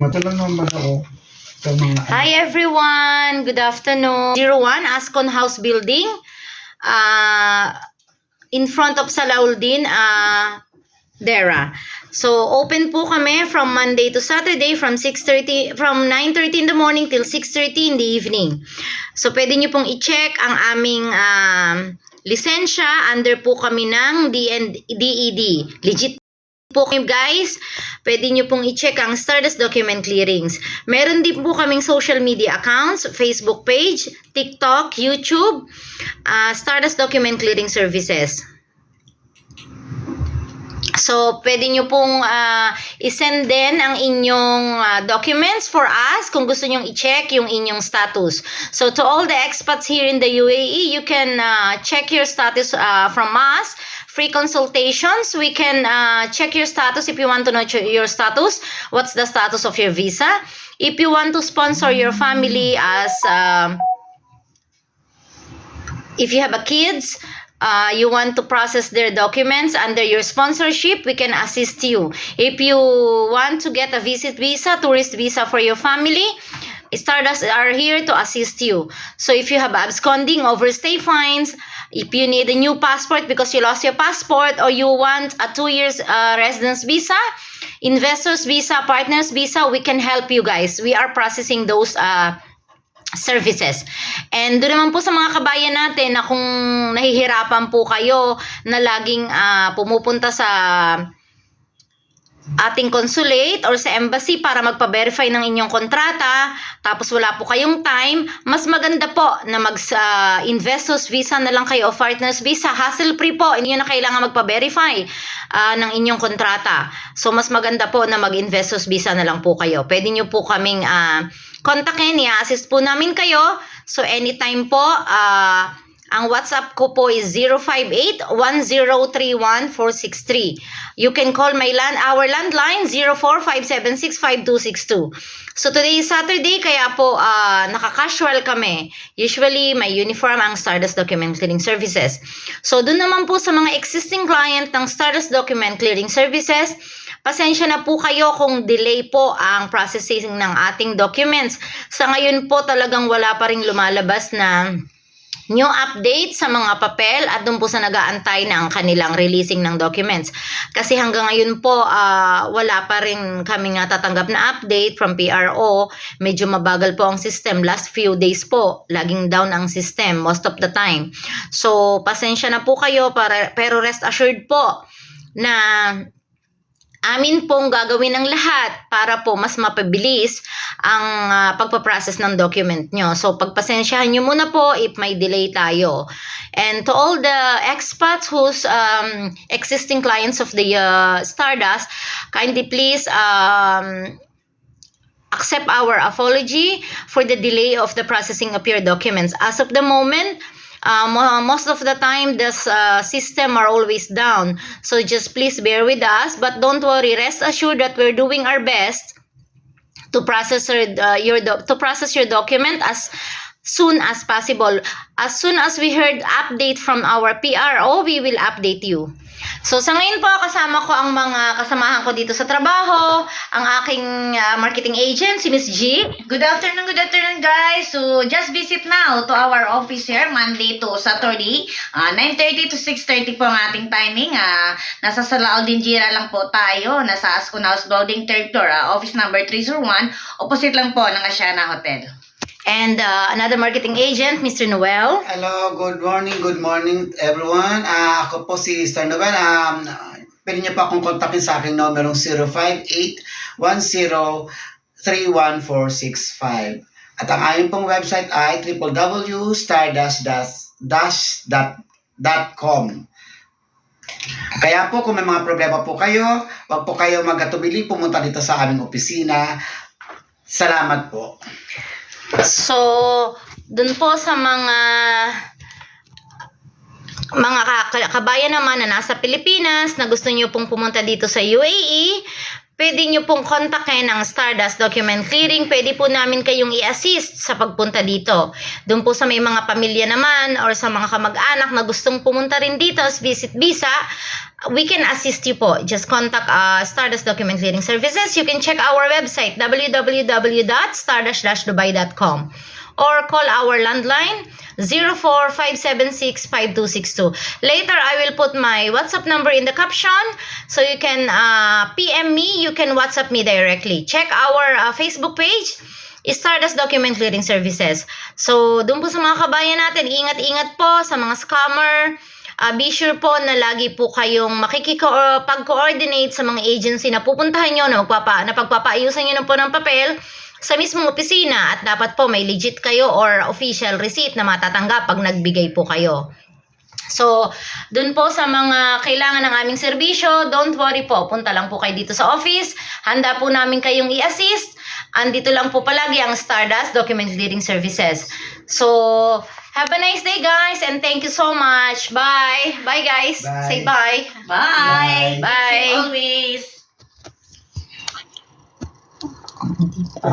Matalang naman ako sa mga... Hi everyone! Good afternoon. 01 Ascon House Building. In front of Salahuddin, Dera. So, open po kami from Monday to Saturday from 9:30 in the morning till 6:30 in the evening. So, pwede nyo pong i-check ang aming lisensya. Under po kami ng DED. Legit po kayo guys, pwede nyo pong i-check ang Stardust Document Clearings. Meron din po kaming social media accounts, Facebook page, TikTok, YouTube, Stardust Document Clearing Services. So, pwede nyo pong isend din ang inyong documents for us kung gusto nyong i-check yung inyong status. So, to all the expats here in the UAE, you can check your status from us. Free consultations. We can check your status if you want to know your status. What's the status of your visa? If you want to sponsor your family as if you have a kids, you want to process their documents under your sponsorship, we can assist you. If you want to get a visit visa, tourist visa for your family, Stardust are here to assist you. So if you have absconding, overstay fines, if you need a new passport because you lost your passport, or you want a 2 years residence visa, investors visa, partners visa, we can help you guys. We are processing those services. And doon naman po sa mga kabayan natin na kung nahihirapan po kayo na laging pumupunta sa ating consulate or sa embassy para magpa-verify ng inyong kontrata, tapos wala po kayong time, mas maganda po na mag-investors visa na lang kayo o partners visa. Hassle-free po, hindi nyo na kailangan magpa-verify ng inyong kontrata. So, mas maganda po na mag-investors visa na lang po kayo. Pwede nyo po kaming kontakin, i-assist po namin kayo. So, anytime po, ang WhatsApp ko po is 058-1031-463. You can call our landline 0457652262. So today is Saturday, kaya po naka-casual kami. Usually may uniform ang Stardust Document Clearing Services. So doon naman po sa mga existing client ng Stardust Document Clearing Services, pasensya na po kayo kung delay po ang processing ng ating documents. Sa ngayon po talagang wala pa ring lumalabas na new update sa mga papel at doon po sa nag-aantay ng kanilang releasing ng documents. Kasi hanggang ngayon po, wala pa rin kami nga tatanggap na update from PRO. Medyo mabagal po ang system. Last few days po, laging down ang system most of the time. So, pasensya na po kayo, pero rest assured po na amin pong gagawin ang lahat para po mas mapabilis ang pagpaprocess ng document nyo. So, pagpasensyahan nyo muna po if may delay tayo. And to all the expats who's existing clients of the Stardust, kindly please accept our apology for the delay of the processing of your documents. As of the moment, most of the time the system are always down, so just please bear with us, but don't worry, rest assured that we're doing our best to process your document as soon as possible. As soon as we heard update from our PRO, we will update you. So sa ngayon po, kasama ko ang mga kasamahan ko dito sa trabaho, ang aking marketing agent, si Miss G. Good afternoon guys. So just visit now to our office here, Monday to Saturday, 9:30 to 6:30 po ang ating timing. Nasa Salahuddin Jira lang po tayo, nasa Ascon House Building, 3rd floor, office number 301, opposite lang po ng Asiana Hotel. And another marketing agent, Mr. Noel. Hello, good morning everyone. Ako po si Sir Noel. Pwede niyo pa akong kontakin sa aking numerong 058-1031-465. At ang aming pong website ay www.stardust.com. Kaya po kung may mga problema po kayo, wag po kayo mag-atubili pumunta dito sa aming opisina. Salamat po. So, dun po sa mga kabayan naman na nasa Pilipinas na gusto nyo pong pumunta dito sa UAE, pwede nyo pong kontakin ang Stardust Document Clearing. Pwede po namin kayong i-assist sa pagpunta dito. Doon po sa may mga pamilya naman or sa mga kamag-anak na gustong pumunta rin dito as visit visa, we can assist you po. Just contact Stardust Document Clearing Services. You can check our website www.stardust-dubai.com or call our landline 045765262. Later, I will put my WhatsApp number in the caption so you can PM me, you can WhatsApp me directly. Check our Facebook page, Stardust Document Clearing Services. So, doon po sa mga kabayan natin, ingat-ingat po sa mga scammer. Be sure po na lagi po kayong pag-coordinate sa mga agency na pupuntahan nyo na pagpapaayusan nyo na po ng papel sa mismong opisina, at dapat po may legit kayo or official receipt na matatanggap pag nagbigay po kayo. So, dun po sa mga kailangan ng aming serbisyo, don't worry po, punta lang po kayo dito sa office, handa po namin kayong i-assist. Andito lang po palagi ang Stardust Document Clearing Services. So, have a nice day guys, and thank you so much. Bye! Bye guys! Bye. Say bye! Bye! Bye. Always!